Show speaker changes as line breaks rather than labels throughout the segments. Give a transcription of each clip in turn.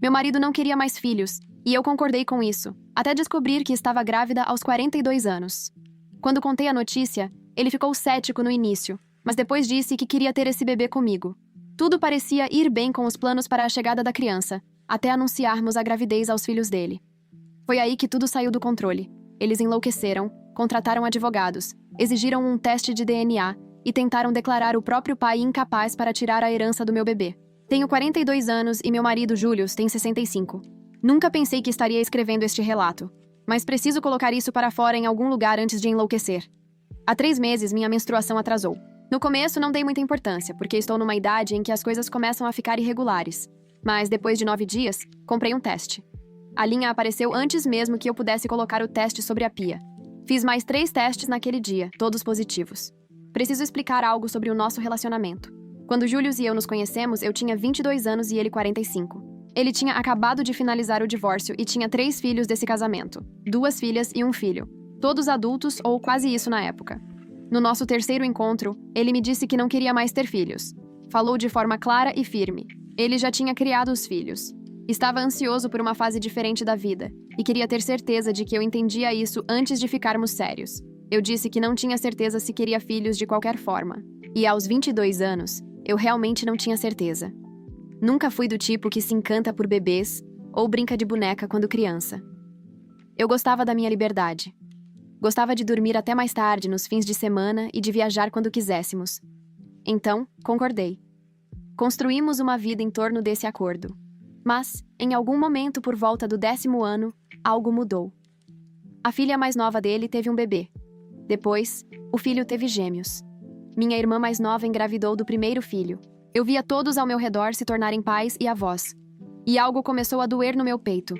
Meu marido não queria mais filhos, e eu concordei com isso, até descobrir que estava grávida aos 42 anos. Quando contei a notícia, ele ficou cético no início, mas depois disse que queria ter esse bebê comigo. Tudo parecia ir bem com os planos para a chegada da criança, até anunciarmos a gravidez aos filhos dele. Foi aí que tudo saiu do controle. Eles enlouqueceram, contrataram advogados, exigiram um teste de DNA e tentaram declarar o próprio pai incapaz para tirar a herança do meu bebê. Tenho 42 anos e meu marido, Julius, tem 65. Nunca pensei que estaria escrevendo este relato, mas preciso colocar isso para fora em algum lugar antes de enlouquecer. Há 3 meses, minha menstruação atrasou. No começo, não dei muita importância, porque estou numa idade em que as coisas começam a ficar irregulares. Mas, depois de 9 dias, comprei um teste. A linha apareceu antes mesmo que eu pudesse colocar o teste sobre a pia. Fiz mais 3 testes naquele dia, todos positivos. Preciso explicar algo sobre o nosso relacionamento. Quando Julius e eu nos conhecemos, eu tinha 22 anos e ele 45. Ele tinha acabado de finalizar o divórcio e tinha 3 filhos desse casamento. 2 filhas e um filho. Todos adultos ou quase isso na época. No nosso terceiro encontro, ele me disse que não queria mais ter filhos. Falou de forma clara e firme. Ele já tinha criado os filhos. Estava ansioso por uma fase diferente da vida e queria ter certeza de que eu entendia isso antes de ficarmos sérios. Eu disse que não tinha certeza se queria filhos de qualquer forma. E aos 22 anos, eu realmente não tinha certeza. Nunca fui do tipo que se encanta por bebês ou brinca de boneca quando criança. Eu gostava da minha liberdade. Gostava de dormir até mais tarde nos fins de semana e de viajar quando quiséssemos. Então, concordei. Construímos uma vida em torno desse acordo. Mas, em algum momento por volta do 10º ano, algo mudou. A filha mais nova dele teve um bebê. Depois, o filho teve gêmeos. Minha irmã mais nova engravidou do primeiro filho. Eu via todos ao meu redor se tornarem pais e avós. E algo começou a doer no meu peito.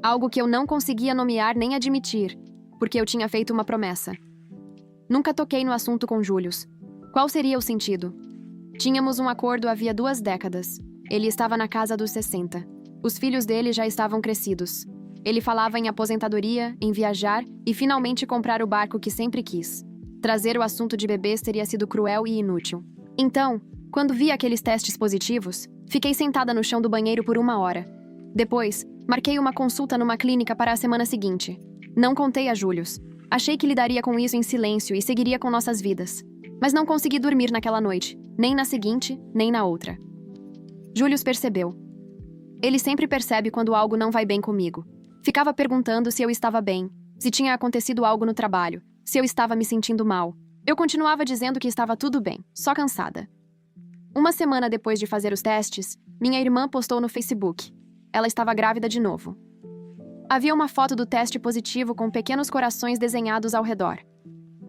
Algo que eu não conseguia nomear nem admitir, porque eu tinha feito uma promessa. Nunca toquei no assunto com Julius. Qual seria o sentido? Tínhamos um acordo havia 2 décadas. Ele estava na casa dos 60. Os filhos dele já estavam crescidos. Ele falava em aposentadoria, em viajar e finalmente comprar o barco que sempre quis. Trazer o assunto de bebês teria sido cruel e inútil. Então, quando vi aqueles testes positivos, fiquei sentada no chão do banheiro por 1 hora. Depois, marquei uma consulta numa clínica para a semana seguinte. Não contei a Julius. Achei que lidaria com isso em silêncio e seguiria com nossas vidas. Mas não consegui dormir naquela noite, nem na seguinte, nem na outra. Julius percebeu. Ele sempre percebe quando algo não vai bem comigo. Ficava perguntando se eu estava bem, se tinha acontecido algo no trabalho, se eu estava me sentindo mal. Eu continuava dizendo que estava tudo bem, só cansada. 1 semana depois de fazer os testes, minha irmã postou no Facebook. Ela estava grávida de novo. Havia uma foto do teste positivo com pequenos corações desenhados ao redor.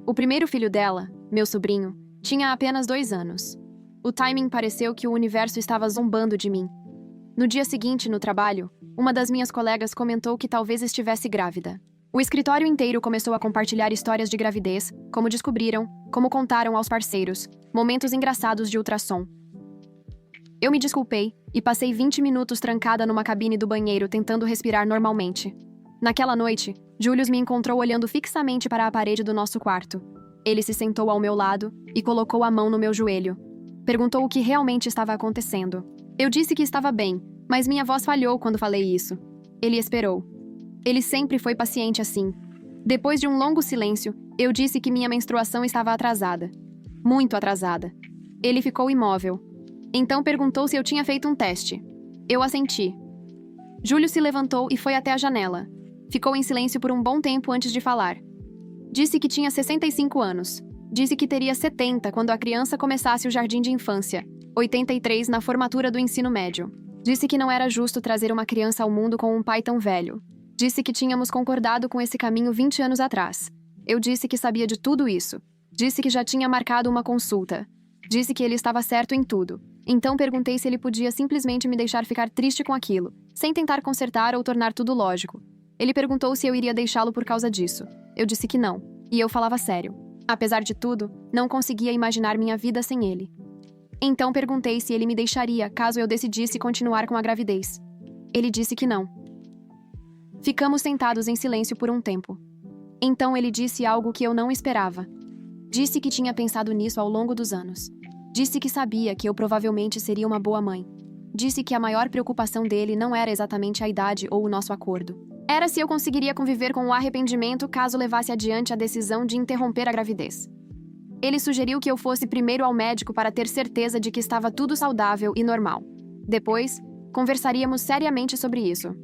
O primeiro filho dela, meu sobrinho, tinha apenas 2 anos. O timing pareceu que o universo estava zombando de mim. No dia seguinte, no trabalho, uma das minhas colegas comentou que talvez estivesse grávida. O escritório inteiro começou a compartilhar histórias de gravidez, como descobriram, como contaram aos parceiros, momentos engraçados de ultrassom. Eu me desculpei e passei 20 minutos trancada numa cabine do banheiro tentando respirar normalmente. Naquela noite, Julius me encontrou olhando fixamente para a parede do nosso quarto. Ele se sentou ao meu lado e colocou a mão no meu joelho. Perguntou o que realmente estava acontecendo. Eu disse que estava bem, mas minha voz falhou quando falei isso. Ele esperou. Ele sempre foi paciente assim. Depois de um longo silêncio, eu disse que minha menstruação estava atrasada. Muito atrasada. Ele ficou imóvel. Então perguntou se eu tinha feito um teste. Eu assenti. Júlio se levantou e foi até a janela. Ficou em silêncio por um bom tempo antes de falar. Disse que tinha 65 anos. Disse que teria 70 quando a criança começasse o jardim de infância, 83 na formatura do ensino médio. Disse que não era justo trazer uma criança ao mundo com um pai tão velho. Disse que tínhamos concordado com esse caminho 20 anos atrás. Eu disse que sabia de tudo isso. Disse que já tinha marcado uma consulta. Disse que ele estava certo em tudo. Então perguntei se ele podia simplesmente me deixar ficar triste com aquilo, sem tentar consertar ou tornar tudo lógico. Ele perguntou se eu iria deixá-lo por causa disso. Eu disse que não. E eu falava sério. Apesar de tudo, não conseguia imaginar minha vida sem ele. Então perguntei se ele me deixaria caso eu decidisse continuar com a gravidez. Ele disse que não. Ficamos sentados em silêncio por um tempo. Então ele disse algo que eu não esperava. Disse que tinha pensado nisso ao longo dos anos. Disse que sabia que eu provavelmente seria uma boa mãe. disse que a maior preocupação dele não era exatamente a idade ou o nosso acordo. Era se eu conseguiria conviver com o arrependimento caso levasse adiante a decisão de interromper a gravidez. Ele sugeriu que eu fosse primeiro ao médico para ter certeza de que estava tudo saudável e normal. Depois, conversaríamos seriamente sobre isso.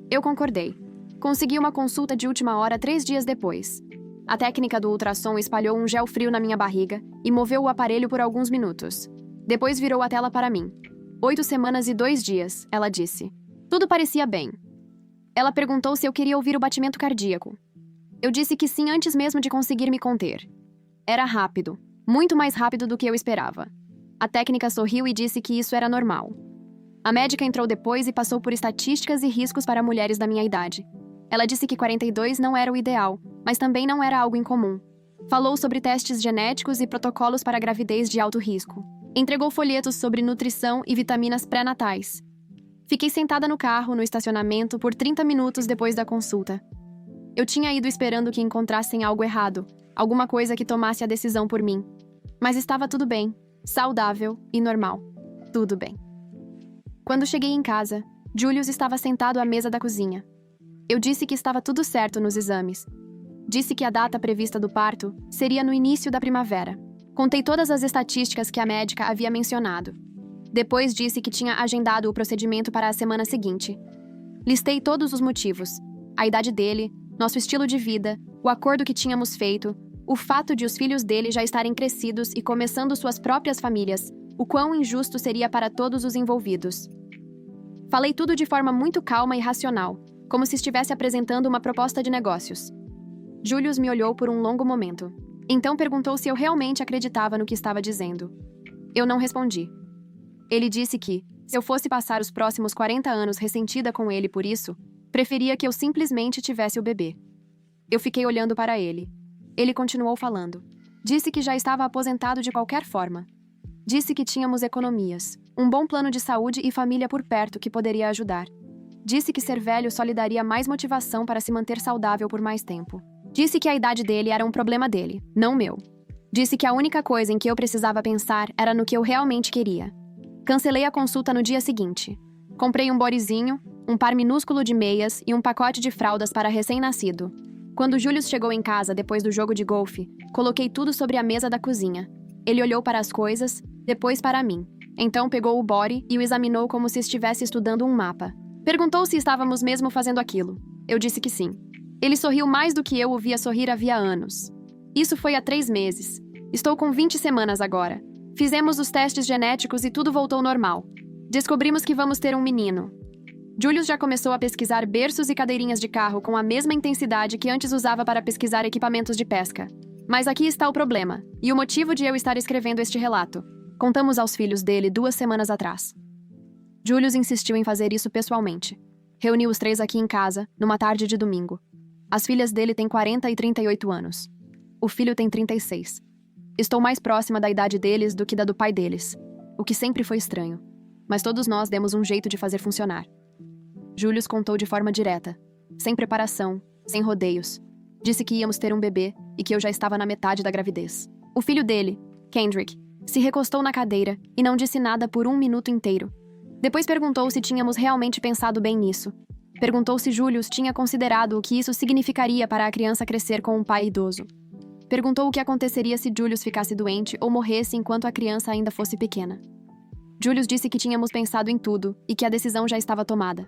Eu concordei. Consegui uma consulta de última hora 3 dias depois. A técnica do ultrassom espalhou um gel frio na minha barriga e moveu o aparelho por alguns minutos. Depois virou a tela para mim. 8 semanas e 2 dias, ela disse. Tudo parecia bem. Ela perguntou se eu queria ouvir o batimento cardíaco. Eu disse que sim antes mesmo de conseguir me conter. Era rápido, muito mais rápido do que eu esperava. A técnica sorriu e disse que isso era normal. A médica entrou depois e passou por estatísticas e riscos para mulheres da minha idade. Ela disse que 42 não era o ideal, mas também não era algo incomum. Falou sobre testes genéticos e protocolos para gravidez de alto risco. Entregou folhetos sobre nutrição e vitaminas pré-natais. Fiquei sentada no carro, no estacionamento, por 30 minutos depois da consulta. Eu tinha ido esperando que encontrassem algo errado, alguma coisa que tomasse a decisão por mim. Mas estava tudo bem, saudável e normal. Tudo bem. Quando cheguei em casa, Julius estava sentado à mesa da cozinha. Eu disse que estava tudo certo nos exames. Disse que a data prevista do parto seria no início da primavera. Contei todas as estatísticas que a médica havia mencionado. Depois disse que tinha agendado o procedimento para a semana seguinte. Listei todos os motivos: a idade dele, nosso estilo de vida, o acordo que tínhamos feito, o fato de os filhos dele já estarem crescidos e começando suas próprias famílias, o quão injusto seria para todos os envolvidos. Falei tudo de forma muito calma e racional, como se estivesse apresentando uma proposta de negócios. Julius me olhou por um longo momento. Então perguntou se eu realmente acreditava no que estava dizendo. Eu não respondi. Ele disse que, se eu fosse passar os próximos 40 anos ressentida com ele por isso, preferia que eu simplesmente tivesse o bebê. Eu fiquei olhando para ele. Ele continuou falando. Disse que já estava aposentado de qualquer forma. Disse que tínhamos economias, um bom plano de saúde e família por perto que poderia ajudar. Disse que ser velho só lhe daria mais motivação para se manter saudável por mais tempo. Disse que a idade dele era um problema dele, não meu. Disse que a única coisa em que eu precisava pensar era no que eu realmente queria. Cancelei a consulta no dia seguinte. Comprei um bodyzinho, um par minúsculo de meias e um pacote de fraldas para recém-nascido. Quando Julius chegou em casa depois do jogo de golfe, coloquei tudo sobre a mesa da cozinha. Ele olhou para as coisas, depois para mim. Então pegou o body e o examinou como se estivesse estudando um mapa. Perguntou se estávamos mesmo fazendo aquilo. Eu disse que sim. Ele sorriu mais do que eu o via sorrir havia anos. Isso foi há 3 meses. Estou com 20 semanas agora. Fizemos os testes genéticos e tudo voltou normal. Descobrimos que vamos ter um menino. Julius já começou a pesquisar berços e cadeirinhas de carro com a mesma intensidade que antes usava para pesquisar equipamentos de pesca. Mas aqui está o problema, e o motivo de eu estar escrevendo este relato. Contamos aos filhos dele 2 semanas atrás. Julius insistiu em fazer isso pessoalmente. Reuniu os 3 aqui em casa, numa tarde de domingo. As filhas dele têm 40 e 38 anos. O filho tem 36. Estou mais próxima da idade deles do que da do pai deles, o que sempre foi estranho. Mas todos nós demos um jeito de fazer funcionar. Julius contou de forma direta, sem preparação, sem rodeios. Disse que íamos ter um bebê e que eu já estava na metade da gravidez. O filho dele, Kendrick, se recostou na cadeira e não disse nada por 1 minuto inteiro. Depois perguntou se tínhamos realmente pensado bem nisso. Perguntou se Julius tinha considerado o que isso significaria para a criança crescer com um pai idoso. Perguntou o que aconteceria se Julius ficasse doente ou morresse enquanto a criança ainda fosse pequena. Julius disse que tínhamos pensado em tudo e que a decisão já estava tomada.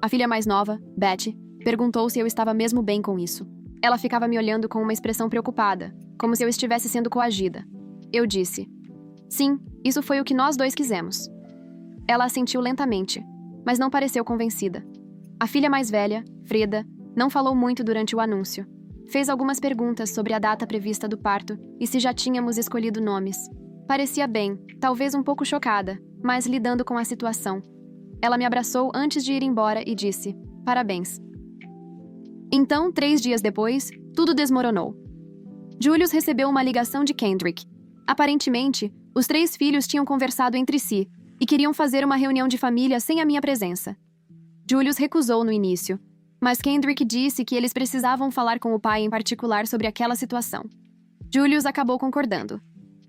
A filha mais nova, Betty, perguntou se eu estava mesmo bem com isso. Ela ficava me olhando com uma expressão preocupada, como se eu estivesse sendo coagida. Eu disse: sim, isso foi o que nós 2 quisemos. Ela assentiu lentamente, mas não pareceu convencida. A filha mais velha, Freda, não falou muito durante o anúncio. Fez algumas perguntas sobre a data prevista do parto e se já tínhamos escolhido nomes. Parecia bem, talvez um pouco chocada, mas lidando com a situação. Ela me abraçou antes de ir embora e disse: parabéns. Então, 3 dias depois, tudo desmoronou. Julius recebeu uma ligação de Kendrick. Aparentemente, os 3 filhos tinham conversado entre si e queriam fazer uma reunião de família sem a minha presença. Julius recusou no início, mas Kendrick disse que eles precisavam falar com o pai em particular sobre aquela situação. Julius acabou concordando.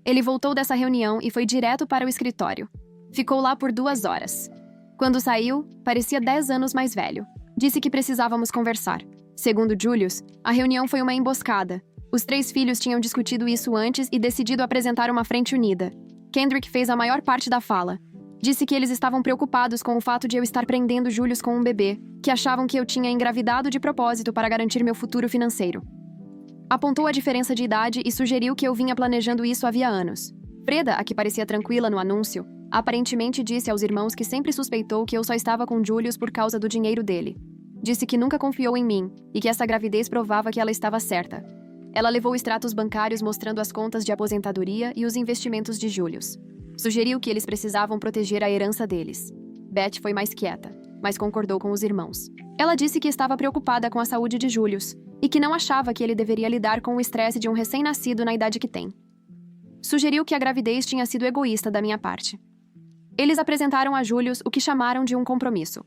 Ele voltou dessa reunião e foi direto para o escritório. Ficou lá por 2 horas. Quando saiu, parecia 10 anos mais velho. Disse que precisávamos conversar. Segundo Julius, a reunião foi uma emboscada. Os 3 filhos tinham discutido isso antes e decidido apresentar uma frente unida. Kendrick fez a maior parte da fala. Disse que eles estavam preocupados com o fato de eu estar prendendo Julius com um bebê, que achavam que eu tinha engravidado de propósito para garantir meu futuro financeiro. Apontou a diferença de idade e sugeriu que eu vinha planejando isso havia anos. Freda, a que parecia tranquila no anúncio, aparentemente disse aos irmãos que sempre suspeitou que eu só estava com Julius por causa do dinheiro dele. Disse que nunca confiou em mim e que essa gravidez provava que ela estava certa. Ela levou extratos bancários mostrando as contas de aposentadoria e os investimentos de Julius. Sugeriu que eles precisavam proteger a herança deles. Beth foi mais quieta, mas concordou com os irmãos. Ela disse que estava preocupada com a saúde de Julius e que não achava que ele deveria lidar com o estresse de um recém-nascido na idade que tem. Sugeriu que a gravidez tinha sido egoísta da minha parte. Eles apresentaram a Julius o que chamaram de um compromisso.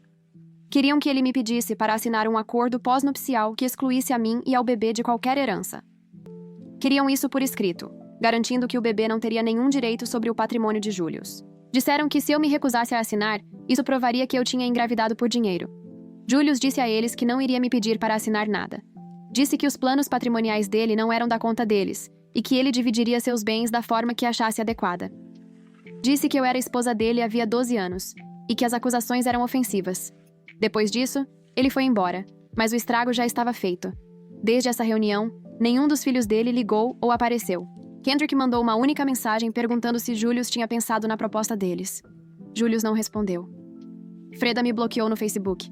Queriam que ele me pedisse para assinar um acordo pós-nupcial que excluísse a mim e ao bebê de qualquer herança. Queriam isso por escrito, garantindo que o bebê não teria nenhum direito sobre o patrimônio de Julius. Disseram que se eu me recusasse a assinar, isso provaria que eu tinha engravidado por dinheiro. Julius disse a eles que não iria me pedir para assinar nada. Disse que os planos patrimoniais dele não eram da conta deles e que ele dividiria seus bens da forma que achasse adequada. Disse que eu era esposa dele havia 12 anos e que as acusações eram ofensivas. Depois disso, ele foi embora, mas o estrago já estava feito. Desde essa reunião, nenhum dos filhos dele ligou ou apareceu. Kendrick mandou uma única mensagem perguntando se Julius tinha pensado na proposta deles. Julius não respondeu. Freda me bloqueou no Facebook.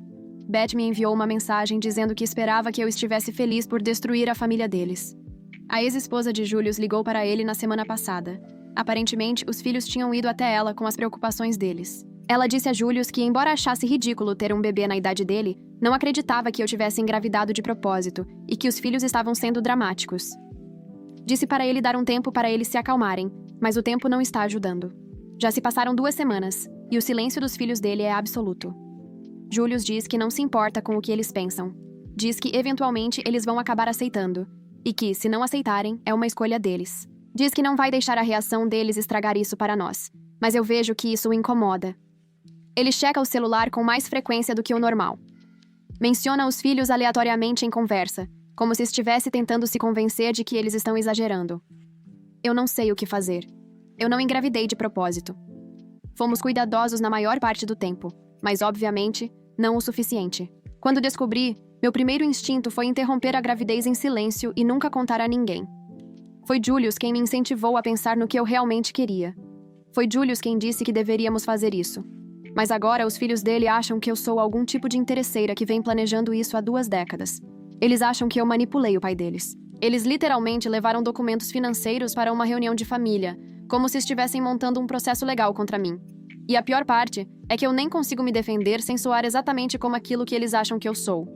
Beth me enviou uma mensagem dizendo que esperava que eu estivesse feliz por destruir a família deles. A ex-esposa de Julius ligou para ele na semana passada. Aparentemente, os filhos tinham ido até ela com as preocupações deles. Ela disse a Julius que, embora achasse ridículo ter um bebê na idade dele, não acreditava que eu tivesse engravidado de propósito e que os filhos estavam sendo dramáticos. Disse para ele dar um tempo para eles se acalmarem, mas o tempo não está ajudando. Já se passaram 2 semanas, e o silêncio dos filhos dele é absoluto. Julius diz que não se importa com o que eles pensam. Diz que, eventualmente, eles vão acabar aceitando, e que, se não aceitarem, é uma escolha deles. Diz que não vai deixar a reação deles estragar isso para nós, mas eu vejo que isso o incomoda. Ele checa o celular com mais frequência do que o normal. Menciona os filhos aleatoriamente em conversa, como se estivesse tentando se convencer de que eles estão exagerando. Eu não sei o que fazer. Eu não engravidei de propósito. Fomos cuidadosos na maior parte do tempo, mas, obviamente, não o suficiente. Quando descobri, meu primeiro instinto foi interromper a gravidez em silêncio e nunca contar a ninguém. Foi Julius quem me incentivou a pensar no que eu realmente queria. Foi Julius quem disse que deveríamos fazer isso. Mas agora os filhos dele acham que eu sou algum tipo de interesseira que vem planejando isso há 2 décadas. Eles acham que eu manipulei o pai deles. Eles literalmente levaram documentos financeiros para uma reunião de família, como se estivessem montando um processo legal contra mim. E a pior parte é que eu nem consigo me defender sem soar exatamente como aquilo que eles acham que eu sou.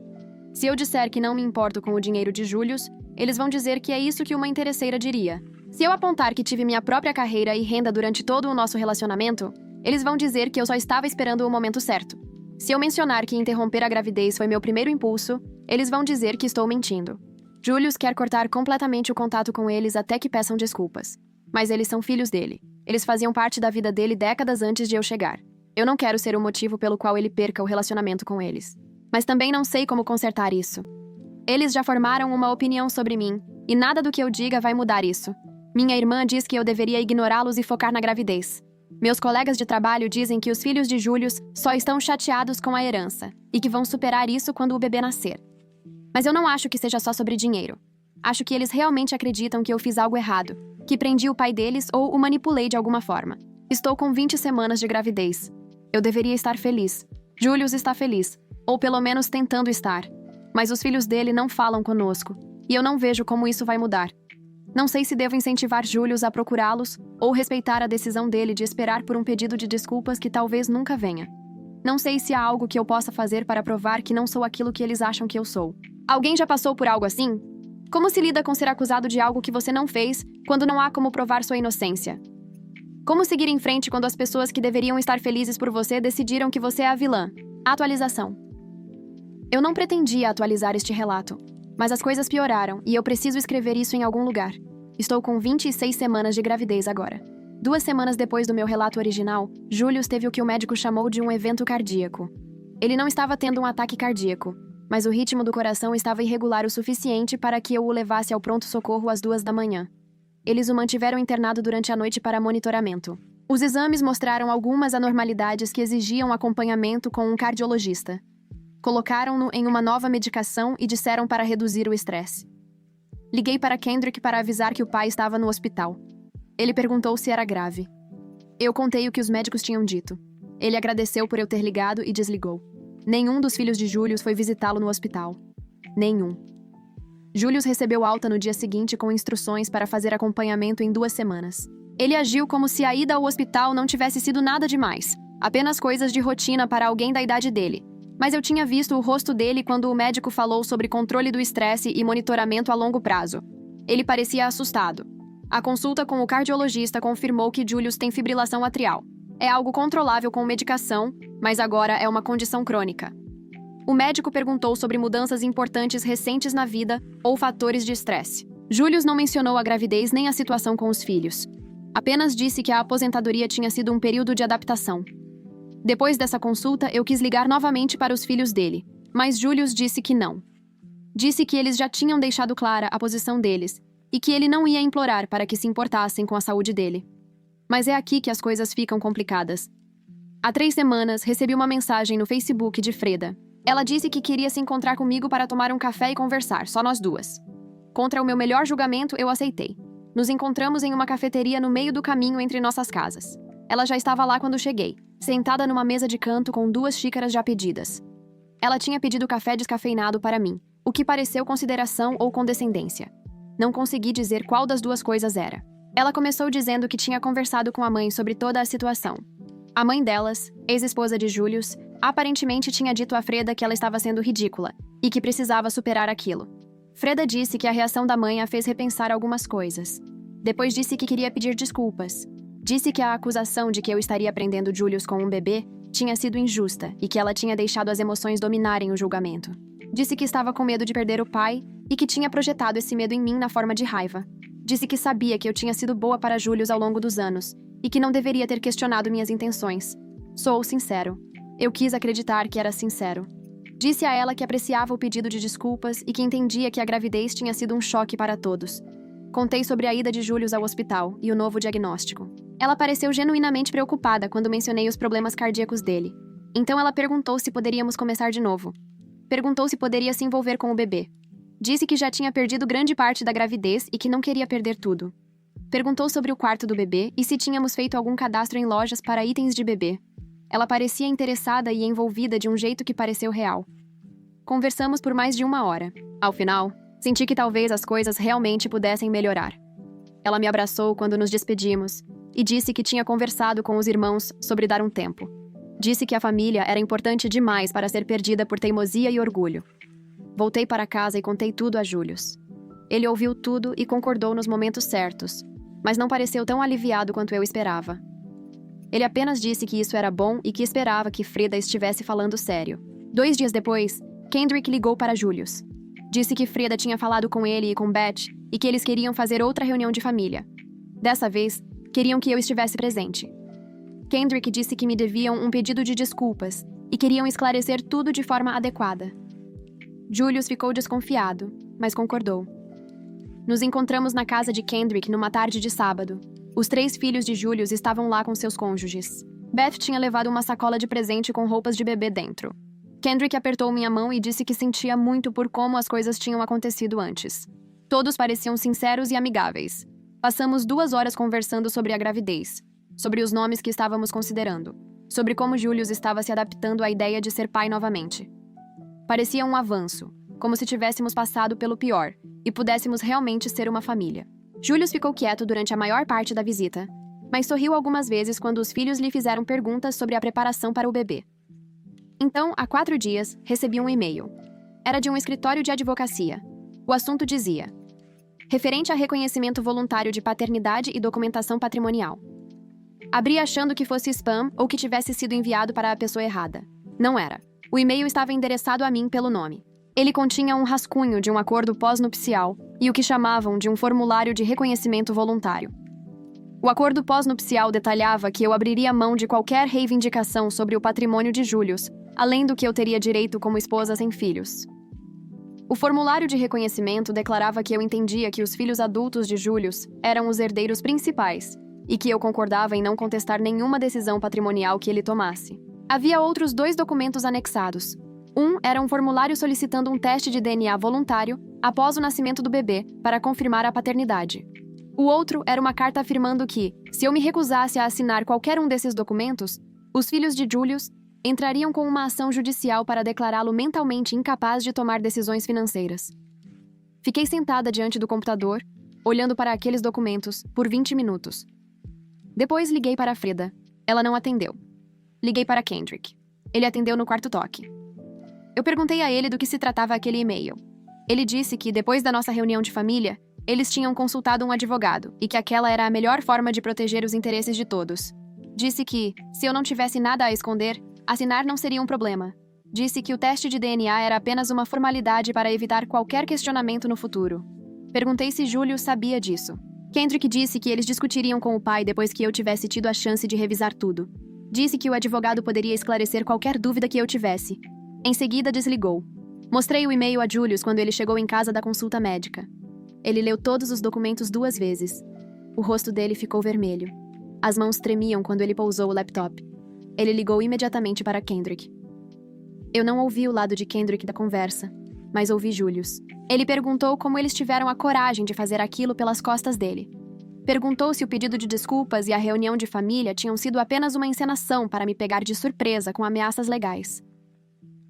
Se eu disser que não me importo com o dinheiro de Julius, eles vão dizer que é isso que uma interesseira diria. Se eu apontar que tive minha própria carreira e renda durante todo o nosso relacionamento, eles vão dizer que eu só estava esperando o momento certo. Se eu mencionar que interromper a gravidez foi meu primeiro impulso, eles vão dizer que estou mentindo. Julius quer cortar completamente o contato com eles até que peçam desculpas. Mas eles são filhos dele. Eles faziam parte da vida dele décadas antes de eu chegar. Eu não quero ser o motivo pelo qual ele perca o relacionamento com eles. Mas também não sei como consertar isso. Eles já formaram uma opinião sobre mim, e nada do que eu diga vai mudar isso. Minha irmã diz que eu deveria ignorá-los e focar na gravidez. Meus colegas de trabalho dizem que os filhos de Julius só estão chateados com a herança e que vão superar isso quando o bebê nascer. Mas eu não acho que seja só sobre dinheiro. Acho que eles realmente acreditam que eu fiz algo errado, que prendi o pai deles ou o manipulei de alguma forma. Estou com 20 semanas de gravidez. Eu deveria estar feliz. Julius está feliz, ou pelo menos tentando estar. Mas os filhos dele não falam conosco, e eu não vejo como isso vai mudar. Não sei se devo incentivar Julius a procurá-los ou respeitar a decisão dele de esperar por um pedido de desculpas que talvez nunca venha. Não sei se há algo que eu possa fazer para provar que não sou aquilo que eles acham que eu sou. Alguém já passou por algo assim? Como se lida com ser acusado de algo que você não fez quando não há como provar sua inocência? Como seguir em frente quando as pessoas que deveriam estar felizes por você decidiram que você é a vilã? Atualização. Eu não pretendia atualizar este relato, mas as coisas pioraram e eu preciso escrever isso em algum lugar. Estou com 26 semanas de gravidez agora. 2 semanas depois do meu relato original, Julius teve o que o médico chamou de um evento cardíaco. Ele não estava tendo um ataque cardíaco, mas o ritmo do coração estava irregular o suficiente para que eu o levasse ao pronto-socorro às 2 da manhã. Eles o mantiveram internado durante a noite para monitoramento. Os exames mostraram algumas anormalidades que exigiam acompanhamento com um cardiologista. Colocaram-no em uma nova medicação e disseram para reduzir o estresse. Liguei para Kendrick para avisar que o pai estava no hospital. Ele perguntou se era grave. Eu contei o que os médicos tinham dito. Ele agradeceu por eu ter ligado e desligou. Nenhum dos filhos de Julius foi visitá-lo no hospital. Nenhum. Julius recebeu alta no dia seguinte com instruções para fazer acompanhamento em 2 semanas. Ele agiu como se a ida ao hospital não tivesse sido nada demais, apenas coisas de rotina para alguém da idade dele. Mas eu tinha visto o rosto dele quando o médico falou sobre controle do estresse e monitoramento a longo prazo. Ele parecia assustado. A consulta com o cardiologista confirmou que Julius tem fibrilação atrial. É algo controlável com medicação, mas agora é uma condição crônica. O médico perguntou sobre mudanças importantes recentes na vida ou fatores de estresse. Julius não mencionou a gravidez nem a situação com os filhos. Apenas disse que a aposentadoria tinha sido um período de adaptação. Depois dessa consulta, eu quis ligar novamente para os filhos dele, mas Julius disse que não. Disse que eles já tinham deixado clara a posição deles e que ele não ia implorar para que se importassem com a saúde dele. Mas é aqui que as coisas ficam complicadas. Há 3 semanas, recebi uma mensagem no Facebook de Freda. Ela disse que queria se encontrar comigo para tomar um café e conversar, só nós duas. Contra o meu melhor julgamento, eu aceitei. Nos encontramos em uma cafeteria no meio do caminho entre nossas casas. Ela já estava lá quando cheguei, sentada numa mesa de canto com 2 xícaras já pedidas. Ela tinha pedido café descafeinado para mim, o que pareceu consideração ou condescendência. Não consegui dizer qual das 2 coisas era. Ela começou dizendo que tinha conversado com a mãe sobre toda a situação. A mãe delas, ex-esposa de Julius, aparentemente tinha dito a Freda que ela estava sendo ridícula e que precisava superar aquilo. Freda disse que a reação da mãe a fez repensar algumas coisas. Depois disse que queria pedir desculpas. Disse que a acusação de que eu estaria prendendo Julius com um bebê tinha sido injusta e que ela tinha deixado as emoções dominarem o julgamento. Disse que estava com medo de perder o pai e que tinha projetado esse medo em mim na forma de raiva. Disse que sabia que eu tinha sido boa para Julius ao longo dos anos e que não deveria ter questionado minhas intenções. Sou sincero. Eu quis acreditar que era sincero. Disse a ela que apreciava o pedido de desculpas e que entendia que a gravidez tinha sido um choque para todos. Contei sobre a ida de Julius ao hospital e o novo diagnóstico. Ela pareceu genuinamente preocupada quando mencionei os problemas cardíacos dele. Então ela perguntou se poderíamos começar de novo. Perguntou se poderia se envolver com o bebê. Disse que já tinha perdido grande parte da gravidez e que não queria perder tudo. Perguntou sobre o quarto do bebê e se tínhamos feito algum cadastro em lojas para itens de bebê. Ela parecia interessada e envolvida de um jeito que pareceu real. Conversamos por mais de 1 hora. Ao final, senti que talvez as coisas realmente pudessem melhorar. Ela me abraçou quando nos despedimos e disse que tinha conversado com os irmãos sobre dar um tempo. Disse que a família era importante demais para ser perdida por teimosia e orgulho. Voltei para casa e contei tudo a Julius. Ele ouviu tudo e concordou nos momentos certos, mas não pareceu tão aliviado quanto eu esperava. Ele apenas disse que isso era bom e que esperava que Freda estivesse falando sério. 2 dias depois, Kendrick ligou para Julius. Disse que Freda tinha falado com ele e com Beth e que eles queriam fazer outra reunião de família. Dessa vez, queriam que eu estivesse presente. Kendrick disse que me deviam um pedido de desculpas e queriam esclarecer tudo de forma adequada. Julius ficou desconfiado, mas concordou. Nos encontramos na casa de Kendrick numa tarde de sábado. Os 3 filhos de Julius estavam lá com seus cônjuges. Beth tinha levado uma sacola de presente com roupas de bebê dentro. Kendrick apertou minha mão e disse que sentia muito por como as coisas tinham acontecido antes. Todos pareciam sinceros e amigáveis. Passamos 2 horas conversando sobre a gravidez, sobre os nomes que estávamos considerando, sobre como Julius estava se adaptando à ideia de ser pai novamente. Parecia um avanço, como se tivéssemos passado pelo pior e pudéssemos realmente ser uma família. Julius ficou quieto durante a maior parte da visita, mas sorriu algumas vezes quando os filhos lhe fizeram perguntas sobre a preparação para o bebê. Então, há 4 dias, recebi um e-mail. Era de um escritório de advocacia. O assunto dizia: referente a reconhecimento voluntário de paternidade e documentação patrimonial. Abri achando que fosse spam ou que tivesse sido enviado para a pessoa errada. Não era. O e-mail estava endereçado a mim pelo nome. Ele continha um rascunho de um acordo pós-nupcial e o que chamavam de um formulário de reconhecimento voluntário. O acordo pós-nupcial detalhava que eu abriria mão de qualquer reivindicação sobre o patrimônio de Julius, além do que eu teria direito como esposa sem filhos. O formulário de reconhecimento declarava que eu entendia que os filhos adultos de Julius eram os herdeiros principais e que eu concordava em não contestar nenhuma decisão patrimonial que ele tomasse. Havia outros 2 documentos anexados. Um era um formulário solicitando um teste de DNA voluntário após o nascimento do bebê para confirmar a paternidade. O outro era uma carta afirmando que, se eu me recusasse a assinar qualquer um desses documentos, os filhos de Julius entrariam com uma ação judicial para declará-lo mentalmente incapaz de tomar decisões financeiras. Fiquei sentada diante do computador, olhando para aqueles documentos, por 20 minutos. Depois liguei para Freda. Ela não atendeu. Liguei para Kendrick. Ele atendeu no quarto toque. Eu perguntei a ele do que se tratava aquele e-mail. Ele disse que, depois da nossa reunião de família, eles tinham consultado um advogado e que aquela era a melhor forma de proteger os interesses de todos. Disse que, se eu não tivesse nada a esconder, assinar não seria um problema. Disse que o teste de DNA era apenas uma formalidade para evitar qualquer questionamento no futuro. Perguntei se Julius sabia disso. Kendrick disse que eles discutiriam com o pai depois que eu tivesse tido a chance de revisar tudo. Disse que o advogado poderia esclarecer qualquer dúvida que eu tivesse. Em seguida, desligou. Mostrei o e-mail a Julius quando ele chegou em casa da consulta médica. Ele leu todos os documentos 2 vezes. O rosto dele ficou vermelho. As mãos tremiam quando ele pousou o laptop. Ele ligou imediatamente para Kendrick. Eu não ouvi o lado de Kendrick da conversa, mas ouvi Julius. Ele perguntou como eles tiveram a coragem de fazer aquilo pelas costas dele. Perguntou se o pedido de desculpas e a reunião de família tinham sido apenas uma encenação para me pegar de surpresa com ameaças legais.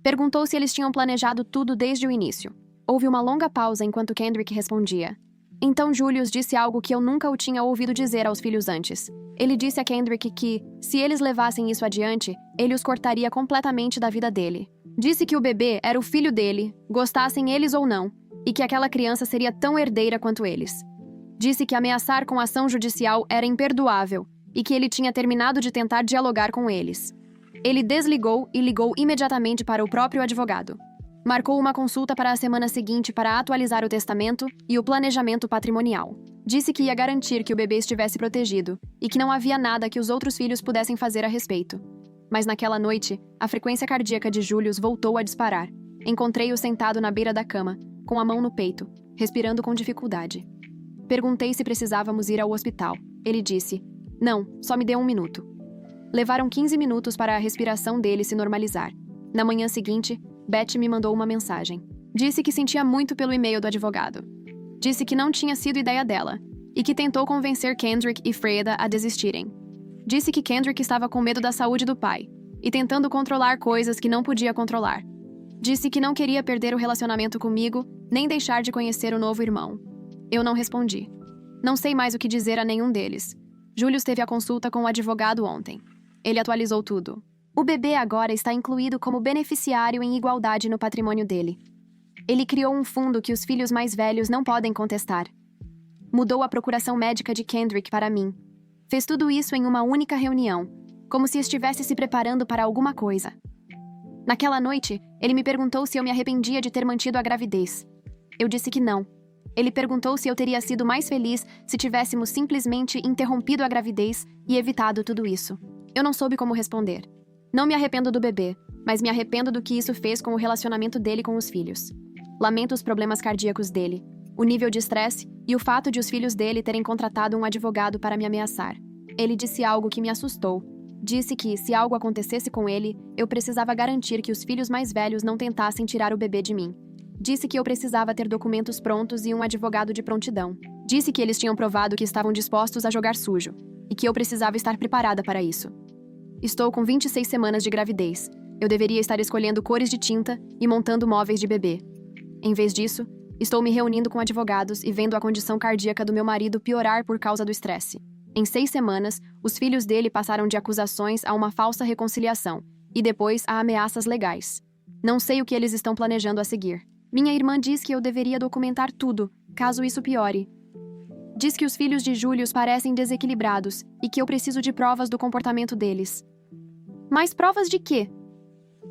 Perguntou se eles tinham planejado tudo desde o início. Houve uma longa pausa enquanto Kendrick respondia. Então Julius disse algo que eu nunca o tinha ouvido dizer aos filhos antes. Ele disse a Kendrick que, se eles levassem isso adiante, ele os cortaria completamente da vida dele. Disse que o bebê era o filho dele, gostassem eles ou não, e que aquela criança seria tão herdeira quanto eles. Disse que ameaçar com ação judicial era imperdoável e que ele tinha terminado de tentar dialogar com eles. Ele desligou e ligou imediatamente para o próprio advogado. Marcou uma consulta para a semana seguinte para atualizar o testamento e o planejamento patrimonial. Disse que ia garantir que o bebê estivesse protegido e que não havia nada que os outros filhos pudessem fazer a respeito. Mas naquela noite, a frequência cardíaca de Julius voltou a disparar. Encontrei-o sentado na beira da cama, com a mão no peito, respirando com dificuldade. Perguntei se precisávamos ir ao hospital. Ele disse, não, só me dê 1 minuto. Levaram 15 minutos para a respiração dele se normalizar. Na manhã seguinte, Beth me mandou uma mensagem. Disse que sentia muito pelo e-mail do advogado. Disse que não tinha sido ideia dela e que tentou convencer Kendrick e Freda a desistirem. Disse que Kendrick estava com medo da saúde do pai e tentando controlar coisas que não podia controlar. Disse que não queria perder o relacionamento comigo nem deixar de conhecer o novo irmão. Eu não respondi. Não sei mais o que dizer a nenhum deles. Julius teve a consulta com o advogado ontem. Ele atualizou tudo. O bebê agora está incluído como beneficiário em igualdade no patrimônio dele. Ele criou um fundo que os filhos mais velhos não podem contestar. Mudou a procuração médica de Kendrick para mim. Fez tudo isso em uma única reunião, como se estivesse se preparando para alguma coisa. Naquela noite, ele me perguntou se eu me arrependia de ter mantido a gravidez. Eu disse que não. Ele perguntou se eu teria sido mais feliz se tivéssemos simplesmente interrompido a gravidez e evitado tudo isso. Eu não soube como responder. Não me arrependo do bebê, mas me arrependo do que isso fez com o relacionamento dele com os filhos. Lamento os problemas cardíacos dele, o nível de estresse e o fato de os filhos dele terem contratado um advogado para me ameaçar. Ele disse algo que me assustou. Disse que, se algo acontecesse com ele, eu precisava garantir que os filhos mais velhos não tentassem tirar o bebê de mim. Disse que eu precisava ter documentos prontos e um advogado de prontidão. Disse que eles tinham provado que estavam dispostos a jogar sujo e que eu precisava estar preparada para isso. Estou com 26 semanas de gravidez. Eu deveria estar escolhendo cores de tinta e montando móveis de bebê. Em vez disso, estou me reunindo com advogados e vendo a condição cardíaca do meu marido piorar por causa do estresse. Em 6 semanas, os filhos dele passaram de acusações a uma falsa reconciliação e depois a ameaças legais. Não sei o que eles estão planejando a seguir. Minha irmã diz que eu deveria documentar tudo, caso isso piore. Diz que os filhos de Julius parecem desequilibrados e que eu preciso de provas do comportamento deles. Mas provas de quê?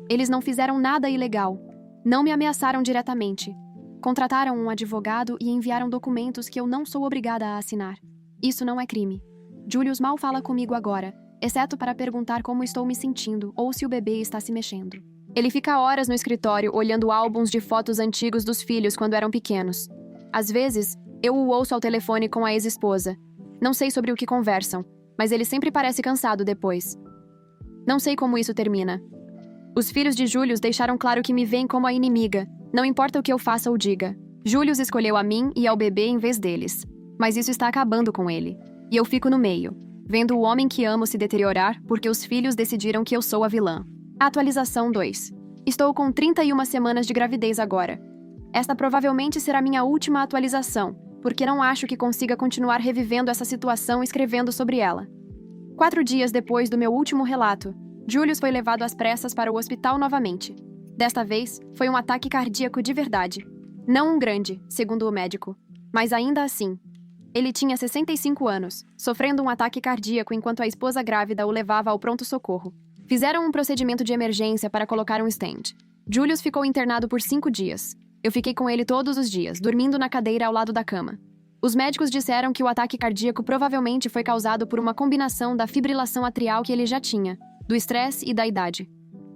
Eles não fizeram nada ilegal. Não me ameaçaram diretamente. Contrataram um advogado e enviaram documentos que eu não sou obrigada a assinar. Isso não é crime. Julius mal fala comigo agora, exceto para perguntar como estou me sentindo ou se o bebê está se mexendo. Ele fica horas no escritório olhando álbuns de fotos antigos dos filhos quando eram pequenos. Às vezes, eu o ouço ao telefone com a ex-esposa. Não sei sobre o que conversam, mas ele sempre parece cansado depois. Não sei como isso termina. Os filhos de Julius deixaram claro que me veem como a inimiga, não importa o que eu faça ou diga. Julius escolheu a mim e ao bebê em vez deles. Mas isso está acabando com ele. E eu fico no meio, vendo o homem que amo se deteriorar porque os filhos decidiram que eu sou a vilã. Atualização 2. Estou com 31 semanas de gravidez agora. Esta provavelmente será minha última atualização, porque não acho que consiga continuar revivendo essa situação escrevendo sobre ela. 4 dias depois do meu último relato, Julius foi levado às pressas para o hospital novamente. Desta vez, foi um ataque cardíaco de verdade. Não um grande, segundo o médico, mas ainda assim. Ele tinha 65 anos, sofrendo um ataque cardíaco enquanto a esposa grávida o levava ao pronto-socorro. Fizeram um procedimento de emergência para colocar um stent. Julius ficou internado por 5 dias. Eu fiquei com ele todos os dias, dormindo na cadeira ao lado da cama. Os médicos disseram que o ataque cardíaco provavelmente foi causado por uma combinação da fibrilação atrial que ele já tinha, do estresse e da idade.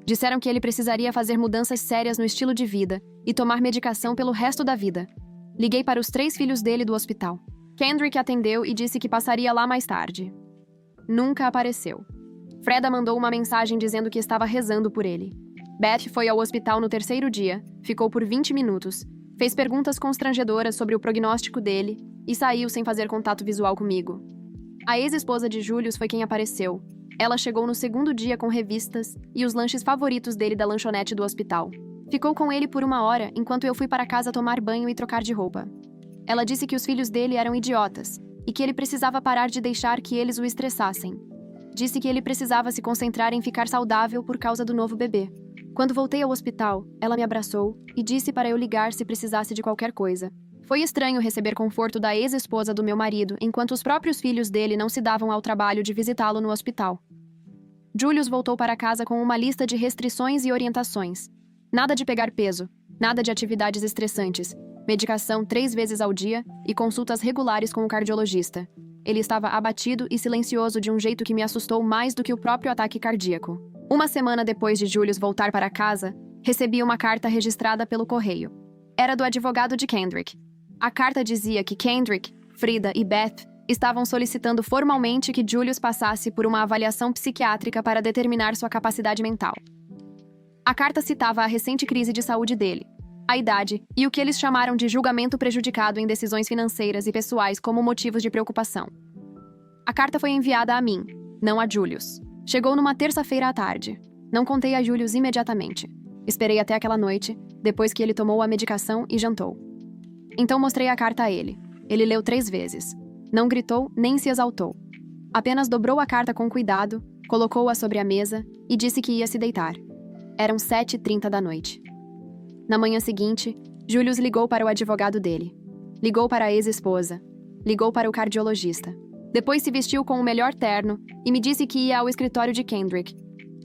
Disseram que ele precisaria fazer mudanças sérias no estilo de vida e tomar medicação pelo resto da vida. Liguei para os 3 filhos dele do hospital. Kendrick atendeu e disse que passaria lá mais tarde. Nunca apareceu. Freda mandou uma mensagem dizendo que estava rezando por ele. Beth foi ao hospital no 3º dia, ficou por 20 minutos, fez perguntas constrangedoras sobre o prognóstico dele e saiu sem fazer contato visual comigo. A ex-esposa de Julius foi quem apareceu. Ela chegou no 2º dia com revistas e os lanches favoritos dele da lanchonete do hospital. Ficou com ele por 1 hora enquanto eu fui para casa tomar banho e trocar de roupa. Ela disse que os filhos dele eram idiotas e que ele precisava parar de deixar que eles o estressassem. Disse que ele precisava se concentrar em ficar saudável por causa do novo bebê. Quando voltei ao hospital, ela me abraçou e disse para eu ligar se precisasse de qualquer coisa. Foi estranho receber conforto da ex-esposa do meu marido enquanto os próprios filhos dele não se davam ao trabalho de visitá-lo no hospital. Julius voltou para casa com uma lista de restrições e orientações. Nada de pegar peso, nada de atividades estressantes, medicação 3 vezes ao dia e consultas regulares com o cardiologista. Ele estava abatido e silencioso de um jeito que me assustou mais do que o próprio ataque cardíaco. 1 semana depois de Julius voltar para casa, recebi uma carta registrada pelo correio. Era do advogado de Kendrick. A carta dizia que Kendrick, Frida e Beth estavam solicitando formalmente que Julius passasse por uma avaliação psiquiátrica para determinar sua capacidade mental. A carta citava a recente crise de saúde dele, a idade e o que eles chamaram de julgamento prejudicado em decisões financeiras e pessoais como motivos de preocupação. A carta foi enviada a mim, não a Julius. Chegou numa terça-feira à tarde. Não contei a Julius imediatamente. Esperei até aquela noite, depois que ele tomou a medicação e jantou. Então mostrei a carta a ele. Ele leu 3 vezes. Não gritou nem se exaltou. Apenas dobrou a carta com cuidado, colocou-a sobre a mesa e disse que ia se deitar. Eram 7h30 da noite. Na manhã seguinte, Julius ligou para o advogado dele. Ligou para a ex-esposa. Ligou para o cardiologista. Depois se vestiu com o melhor terno e me disse que ia ao escritório de Kendrick.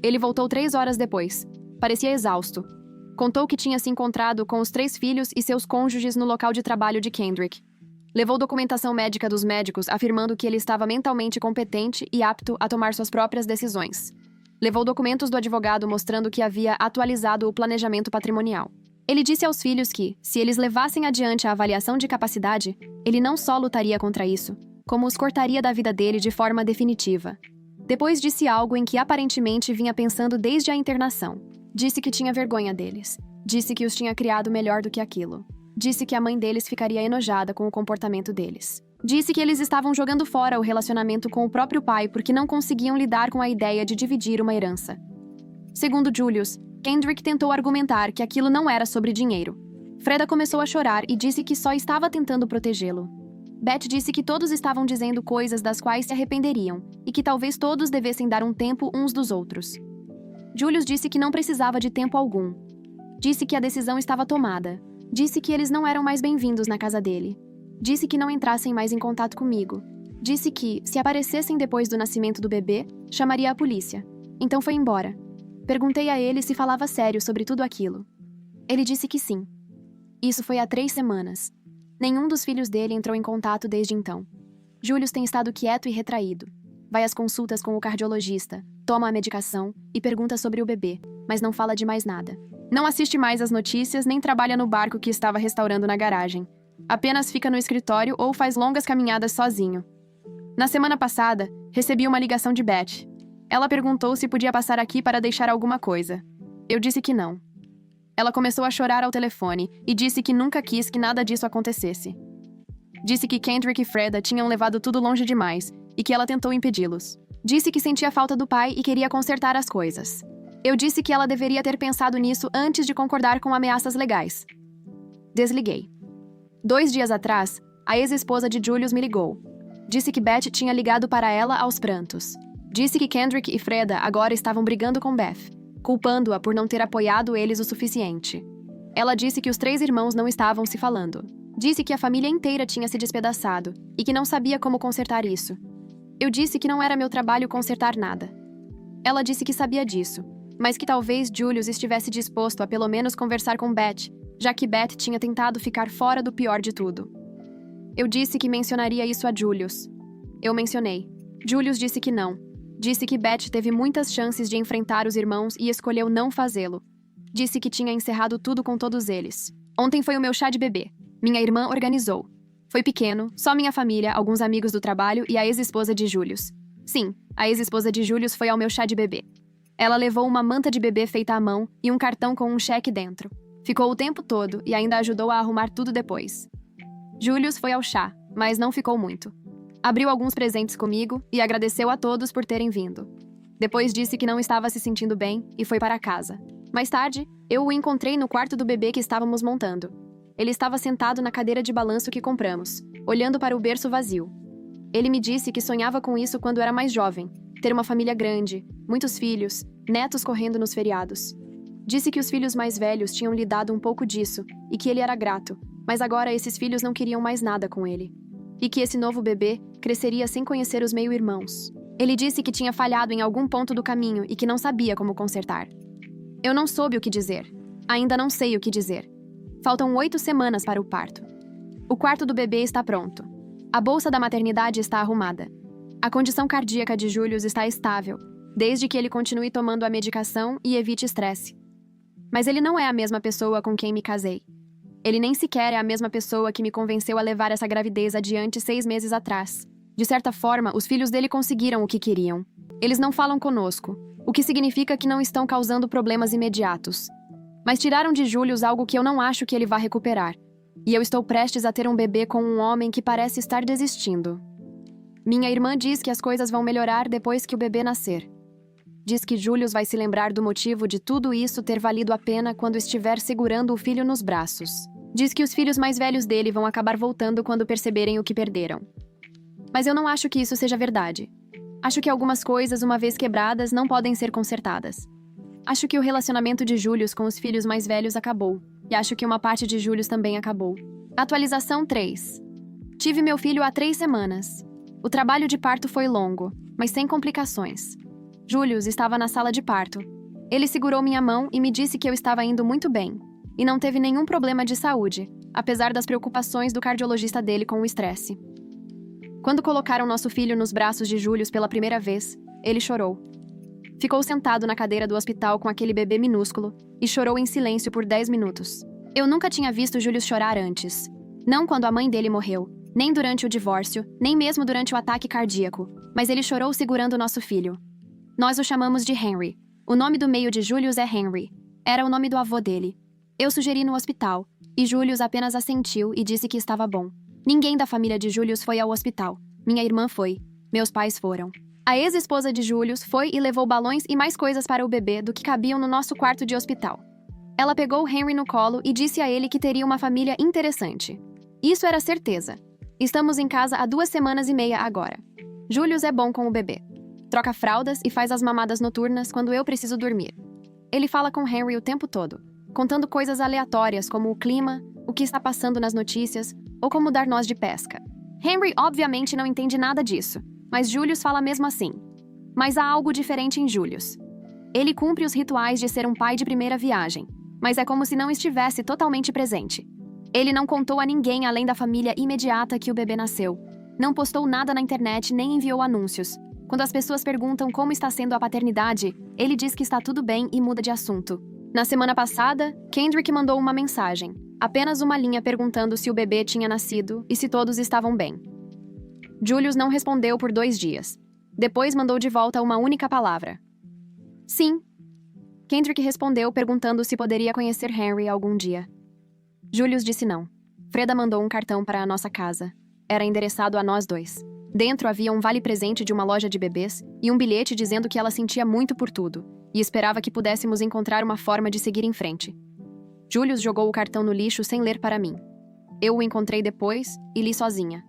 Ele voltou 3 horas depois. Parecia exausto. Contou que tinha se encontrado com os 3 filhos e seus cônjuges no local de trabalho de Kendrick. Levou documentação médica dos médicos afirmando que ele estava mentalmente competente e apto a tomar suas próprias decisões. Levou documentos do advogado mostrando que havia atualizado o planejamento patrimonial. Ele disse aos filhos que, se eles levassem adiante a avaliação de capacidade, ele não só lutaria contra isso, como os cortaria da vida dele de forma definitiva. Depois disse algo em que aparentemente vinha pensando desde a internação. Disse que tinha vergonha deles. Disse que os tinha criado melhor do que aquilo. Disse que a mãe deles ficaria enojada com o comportamento deles. Disse que eles estavam jogando fora o relacionamento com o próprio pai porque não conseguiam lidar com a ideia de dividir uma herança. Segundo Julius, Kendrick tentou argumentar que aquilo não era sobre dinheiro. Freda começou a chorar e disse que só estava tentando protegê-lo. Beth disse que todos estavam dizendo coisas das quais se arrependeriam e que talvez todos devessem dar um tempo uns dos outros. Julius disse que não precisava de tempo algum. Disse que a decisão estava tomada. Disse que eles não eram mais bem-vindos na casa dele. Disse que não entrassem mais em contato comigo. Disse que, se aparecessem depois do nascimento do bebê, chamaria a polícia. Então foi embora. Perguntei a ele se falava sério sobre tudo aquilo. Ele disse que sim. Isso foi há 3 semanas. Nenhum dos filhos dele entrou em contato desde então. Julius tem estado quieto e retraído. vai às consultas com o cardiologista, toma a medicação e pergunta sobre o bebê, mas não fala de mais nada. Não assiste mais às notícias nem trabalha no barco que estava restaurando na garagem. Apenas fica no escritório ou faz longas caminhadas sozinho. Na semana passada, recebi uma ligação de Beth. Ela perguntou se podia passar aqui para deixar alguma coisa. Eu disse que não. Ela começou a chorar ao telefone e disse que nunca quis que nada disso acontecesse. Disse que Kendrick e Freda tinham levado tudo longe demais e que ela tentou impedi-los. Disse que sentia falta do pai e queria consertar as coisas. Eu disse que ela deveria ter pensado nisso antes de concordar com ameaças legais. Desliguei. 2 dias atrás, a ex-esposa de Julius me ligou. Disse que Beth tinha ligado para ela aos prantos. Disse que Kendrick e Freda agora estavam brigando com Beth, culpando-a por não ter apoiado eles o suficiente. Ela disse que os 3 irmãos não estavam se falando. Disse que a família inteira tinha se despedaçado e que não sabia como consertar isso. Eu disse que não era meu trabalho consertar nada. Ela disse que sabia disso, mas que talvez Julius estivesse disposto a pelo menos conversar com Beth, já que Beth tinha tentado ficar fora do pior de tudo. Eu disse que mencionaria isso a Julius. Eu mencionei. Julius disse que não. Disse que Beth teve muitas chances de enfrentar os irmãos e escolheu não fazê-lo. Disse que tinha encerrado tudo com todos eles. Ontem foi o meu chá de bebê. Minha irmã organizou. Foi pequeno, só minha família, alguns amigos do trabalho e a ex-esposa de Julius. Sim, a ex-esposa de Julius foi ao meu chá de bebê. Ela levou uma manta de bebê feita à mão e um cartão com um cheque dentro. Ficou o tempo todo e ainda ajudou a arrumar tudo depois. Julius foi ao chá, mas não ficou muito. Abriu alguns presentes comigo e agradeceu a todos por terem vindo. Depois disse que não estava se sentindo bem e foi para casa. Mais tarde, eu o encontrei no quarto do bebê que estávamos montando. Ele estava sentado na cadeira de balanço que compramos, olhando para o berço vazio. Ele me disse que sonhava com isso quando era mais jovem, ter uma família grande, muitos filhos, netos correndo nos feriados. Disse que os filhos mais velhos tinham lhe dado um pouco disso e que ele era grato, mas agora esses filhos não queriam mais nada com ele. E que esse novo bebê cresceria sem conhecer os meio-irmãos. Ele disse que tinha falhado em algum ponto do caminho e que não sabia como consertar. Eu não soube o que dizer. Ainda não sei o que dizer. Faltam 8 semanas para o parto. O quarto do bebê está pronto. A bolsa da maternidade está arrumada. A condição cardíaca de Julius está estável, desde que ele continue tomando a medicação e evite estresse. Mas ele não é a mesma pessoa com quem me casei. Ele nem sequer é a mesma pessoa que me convenceu a levar essa gravidez adiante 6 meses atrás. De certa forma, os filhos dele conseguiram o que queriam. Eles não falam conosco, o que significa que não estão causando problemas imediatos. Mas tiraram de Julius algo que eu não acho que ele vá recuperar. E eu estou prestes a ter um bebê com um homem que parece estar desistindo. Minha irmã diz que as coisas vão melhorar depois que o bebê nascer. Diz que Julius vai se lembrar do motivo de tudo isso ter valido a pena quando estiver segurando o filho nos braços. Diz que os filhos mais velhos dele vão acabar voltando quando perceberem o que perderam. Mas eu não acho que isso seja verdade. Acho que algumas coisas, uma vez quebradas, não podem ser consertadas. Acho que o relacionamento de Julius com os filhos mais velhos acabou. E acho que uma parte de Julius também acabou. Atualização 3. Tive meu filho há 3 semanas. O trabalho de parto foi longo, mas sem complicações. Julius estava na sala de parto. Ele segurou minha mão e me disse que eu estava indo muito bem. E não teve nenhum problema de saúde, apesar das preocupações do cardiologista dele com o estresse. Quando colocaram nosso filho nos braços de Julius pela primeira vez, ele chorou. Ficou sentado na cadeira do hospital com aquele bebê minúsculo e chorou em silêncio por 10 minutos. Eu nunca tinha visto Julius chorar antes. Não quando a mãe dele morreu, nem durante o divórcio, nem mesmo durante o ataque cardíaco, mas ele chorou segurando nosso filho. Nós o chamamos de Henry. O nome do meio de Julius é Henry. Era o nome do avô dele. Eu sugeri no hospital, e Julius apenas assentiu e disse que estava bom. Ninguém da família de Julius foi ao hospital. Minha irmã foi. Meus pais foram. A ex-esposa de Julius foi e levou balões e mais coisas para o bebê do que cabiam no nosso quarto de hospital. Ela pegou Henry no colo e disse a ele que teria uma família interessante. Isso era certeza. Estamos em casa há 2 semanas e meia agora. Julius é bom com o bebê. Troca fraldas e faz as mamadas noturnas quando eu preciso dormir. Ele fala com Henry o tempo todo, contando coisas aleatórias como o clima, o que está passando nas notícias ou como dar nós de pesca. Henry obviamente não entende nada disso, mas Julius fala mesmo assim. Mas há algo diferente em Julius. Ele cumpre os rituais de ser um pai de primeira viagem, mas é como se não estivesse totalmente presente. Ele não contou a ninguém além da família imediata que o bebê nasceu. Não postou nada na internet nem enviou anúncios. Quando as pessoas perguntam como está sendo a paternidade, ele diz que está tudo bem e muda de assunto. Na semana passada, Kendrick mandou uma mensagem, apenas uma linha perguntando se o bebê tinha nascido e se todos estavam bem. Julius não respondeu por 2 dias. Depois mandou de volta uma única palavra. Sim. Kendrick respondeu perguntando se poderia conhecer Henry algum dia. Julius disse não. Freda mandou um cartão para a nossa casa. Era endereçado a nós 2. Dentro havia um vale-presente de uma loja de bebês e um bilhete dizendo que ela sentia muito por tudo e esperava que pudéssemos encontrar uma forma de seguir em frente. Julius jogou o cartão no lixo sem ler para mim. Eu o encontrei depois e li sozinha.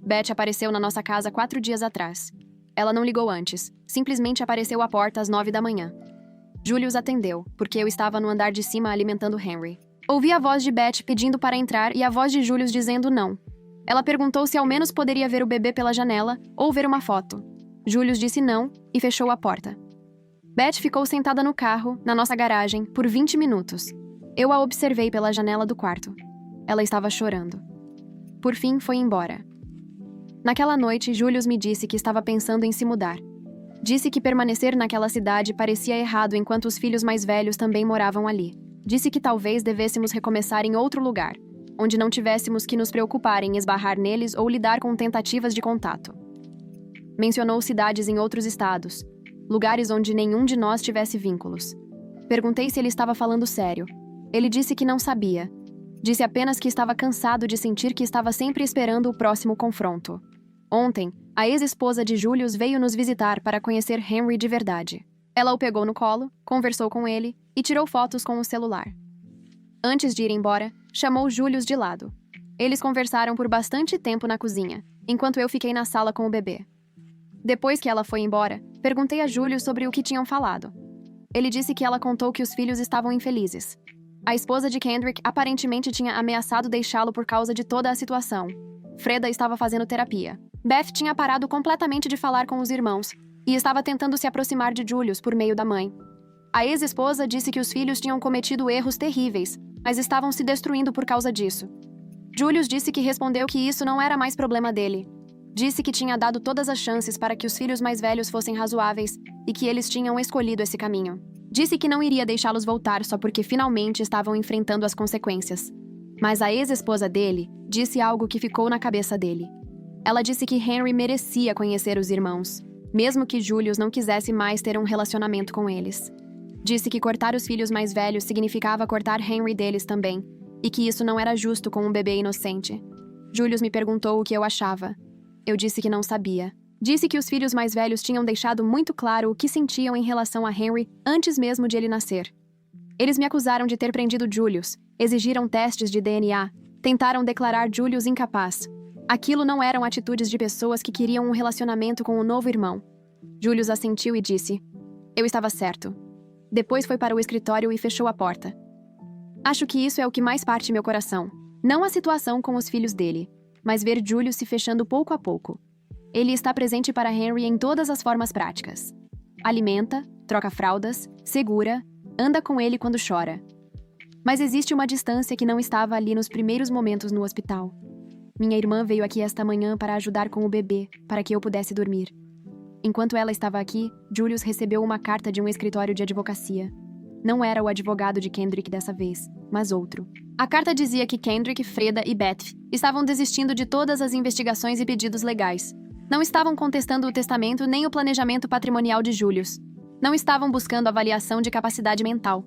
Beth apareceu na nossa casa 4 dias atrás. Ela não ligou antes, simplesmente apareceu à porta às 9 da manhã. Julius atendeu, porque eu estava no andar de cima alimentando Henry. Ouvi a voz de Beth pedindo para entrar e a voz de Julius dizendo não. Ela perguntou se ao menos poderia ver o bebê pela janela ou ver uma foto. Julius disse não e fechou a porta. Beth ficou sentada no carro, na nossa garagem, por 20 minutos. Eu a observei pela janela do quarto. Ela estava chorando. Por fim, foi embora. Naquela noite, Julius me disse que estava pensando em se mudar. Disse que permanecer naquela cidade parecia errado enquanto os filhos mais velhos também moravam ali. Disse que talvez devêssemos recomeçar em outro lugar, onde não tivéssemos que nos preocupar em esbarrar neles ou lidar com tentativas de contato. Mencionou cidades em outros estados, lugares onde nenhum de nós tivesse vínculos. Perguntei se ele estava falando sério. Ele disse que não sabia. Disse apenas que estava cansado de sentir que estava sempre esperando o próximo confronto. Ontem, a ex-esposa de Julius veio nos visitar para conhecer Henry de verdade. Ela o pegou no colo, conversou com ele e tirou fotos com o celular. Antes de ir embora, chamou Julius de lado. Eles conversaram por bastante tempo na cozinha, enquanto eu fiquei na sala com o bebê. Depois que ela foi embora, perguntei a Julius sobre o que tinham falado. Ele disse que ela contou que os filhos estavam infelizes. A esposa de Kendrick aparentemente tinha ameaçado deixá-lo por causa de toda a situação. Freda estava fazendo terapia. Beth tinha parado completamente de falar com os irmãos e estava tentando se aproximar de Julius por meio da mãe. A ex-esposa disse que os filhos tinham cometido erros terríveis, mas estavam se destruindo por causa disso. Julius disse que respondeu que isso não era mais problema dele. Disse que tinha dado todas as chances para que os filhos mais velhos fossem razoáveis e que eles tinham escolhido esse caminho. Disse que não iria deixá-los voltar só porque finalmente estavam enfrentando as consequências. Mas a ex-esposa dele disse algo que ficou na cabeça dele. Ela disse que Henry merecia conhecer os irmãos, mesmo que Julius não quisesse mais ter um relacionamento com eles. Disse que cortar os filhos mais velhos significava cortar Henry deles também, e que isso não era justo com um bebê inocente. Julius me perguntou o que eu achava. Eu disse que não sabia. Disse que os filhos mais velhos tinham deixado muito claro o que sentiam em relação a Henry antes mesmo de ele nascer. Eles me acusaram de ter prendido Julius, exigiram testes de DNA, tentaram declarar Julius incapaz. Aquilo não eram atitudes de pessoas que queriam um relacionamento com o novo irmão. Julius assentiu e disse: eu estava certo. Depois foi para o escritório e fechou a porta. Acho que isso é o que mais parte meu coração. Não a situação com os filhos dele, mas ver Julius se fechando pouco a pouco. Ele está presente para Henry em todas as formas práticas. Alimenta, troca fraldas, segura, anda com ele quando chora. Mas existe uma distância que não estava ali nos primeiros momentos no hospital. Minha irmã veio aqui esta manhã para ajudar com o bebê, para que eu pudesse dormir. Enquanto ela estava aqui, Julius recebeu uma carta de um escritório de advocacia. Não era o advogado de Kendrick dessa vez, mas outro. A carta dizia que Kendrick, Freda e Beth estavam desistindo de todas as investigações e pedidos legais. Não estavam contestando o testamento nem o planejamento patrimonial de Julius. Não estavam buscando avaliação de capacidade mental.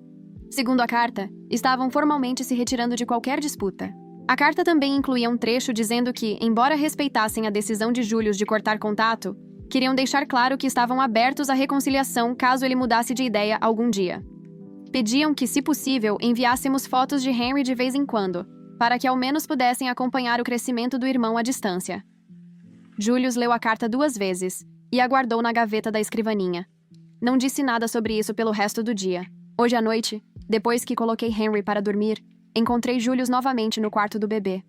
Segundo a carta, estavam formalmente se retirando de qualquer disputa. A carta também incluía um trecho dizendo que, embora respeitassem a decisão de Julius de cortar contato, queriam deixar claro que estavam abertos à reconciliação caso ele mudasse de ideia algum dia. Pediam que, se possível, enviássemos fotos de Henry de vez em quando, para que ao menos pudessem acompanhar o crescimento do irmão à distância. Julius leu a carta 2 vezes e a guardou na gaveta da escrivaninha. Não disse nada sobre isso pelo resto do dia. Hoje à noite, depois que coloquei Henry para dormir, encontrei Julius novamente no quarto do bebê.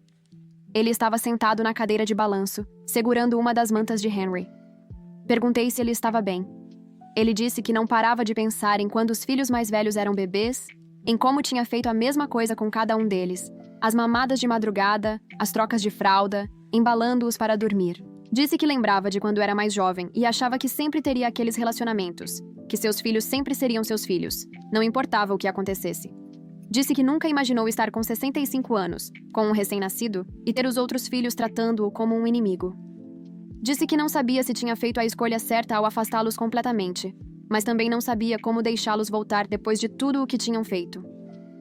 Ele estava sentado na cadeira de balanço, segurando uma das mantas de Henry. Perguntei se ele estava bem. Ele disse que não parava de pensar em quando os filhos mais velhos eram bebês, em como tinha feito a mesma coisa com cada um deles, as mamadas de madrugada, as trocas de fralda, embalando-os para dormir. Disse que lembrava de quando era mais jovem e achava que sempre teria aqueles relacionamentos, que seus filhos sempre seriam seus filhos, não importava o que acontecesse. Disse que nunca imaginou estar com 65 anos, com um recém-nascido, e ter os outros filhos tratando-o como um inimigo. Disse que não sabia se tinha feito a escolha certa ao afastá-los completamente, mas também não sabia como deixá-los voltar depois de tudo o que tinham feito.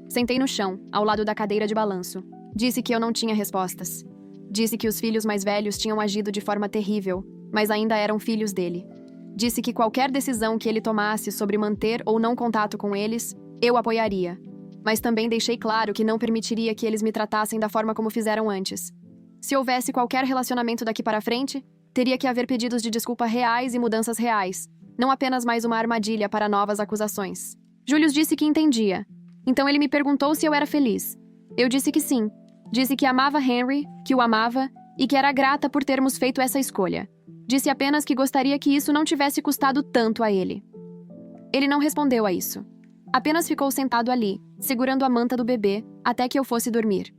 Sentei no chão, ao lado da cadeira de balanço. Disse que eu não tinha respostas. Disse que os filhos mais velhos tinham agido de forma terrível, mas ainda eram filhos dele. Disse que qualquer decisão que ele tomasse sobre manter ou não contato com eles, eu apoiaria. Mas também deixei claro que não permitiria que eles me tratassem da forma como fizeram antes. Se houvesse qualquer relacionamento daqui para frente, teria que haver pedidos de desculpa reais e mudanças reais, não apenas mais uma armadilha para novas acusações. Julius disse que entendia. Então ele me perguntou se eu era feliz. Eu disse que sim. Disse que amava Henry, que o amava e que era grata por termos feito essa escolha. Disse apenas que gostaria que isso não tivesse custado tanto a ele. Ele não respondeu a isso. Apenas ficou sentado ali, segurando a manta do bebê, até que eu fosse dormir.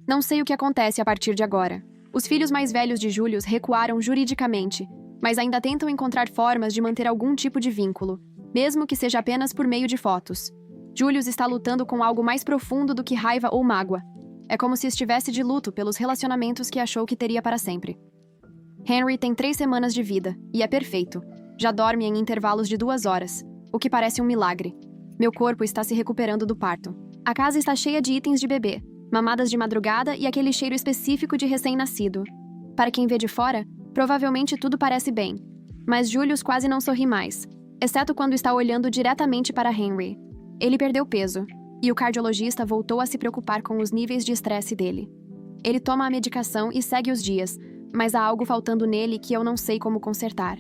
Não sei o que acontece a partir de agora. Os filhos mais velhos de Julius recuaram juridicamente, mas ainda tentam encontrar formas de manter algum tipo de vínculo, mesmo que seja apenas por meio de fotos. Julius está lutando com algo mais profundo do que raiva ou mágoa. É como se estivesse de luto pelos relacionamentos que achou que teria para sempre. Henry tem 3 semanas de vida, e é perfeito. Já dorme em intervalos de 2 horas, o que parece um milagre. Meu corpo está se recuperando do parto. A casa está cheia de itens de bebê, mamadas de madrugada e aquele cheiro específico de recém-nascido. Para quem vê de fora, provavelmente tudo parece bem. Mas Julius quase não sorri mais, exceto quando está olhando diretamente para Henry. Ele perdeu peso, e o cardiologista voltou a se preocupar com os níveis de estresse dele. Ele toma a medicação e segue os dias, mas há algo faltando nele que eu não sei como consertar.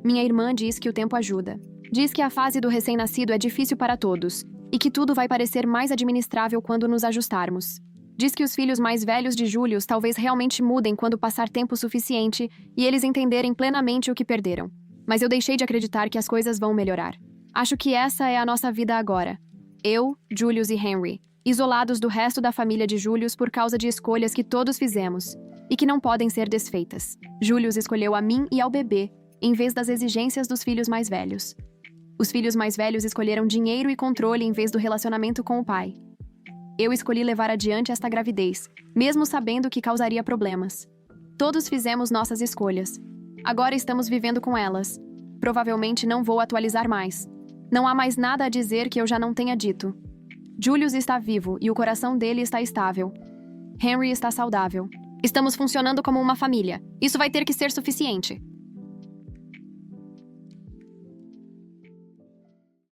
Minha irmã diz que o tempo ajuda. Diz que a fase do recém-nascido é difícil para todos, e que tudo vai parecer mais administrável quando nos ajustarmos. Diz que os filhos mais velhos de Julius talvez realmente mudem quando passar tempo suficiente e eles entenderem plenamente o que perderam. Mas eu deixei de acreditar que as coisas vão melhorar. Acho que essa é a nossa vida agora. Eu, Julius e Henry, isolados do resto da família de Julius por causa de escolhas que todos fizemos e que não podem ser desfeitas. Julius escolheu a mim e ao bebê, em vez das exigências dos filhos mais velhos. Os filhos mais velhos escolheram dinheiro e controle em vez do relacionamento com o pai. Eu escolhi levar adiante esta gravidez, mesmo sabendo que causaria problemas. Todos fizemos nossas escolhas. Agora estamos vivendo com elas. Provavelmente não vou atualizar mais. Não há mais nada a dizer que eu já não tenha dito. Julius está vivo e o coração dele está estável. Henry está saudável. Estamos funcionando como uma família. Isso vai ter que ser suficiente.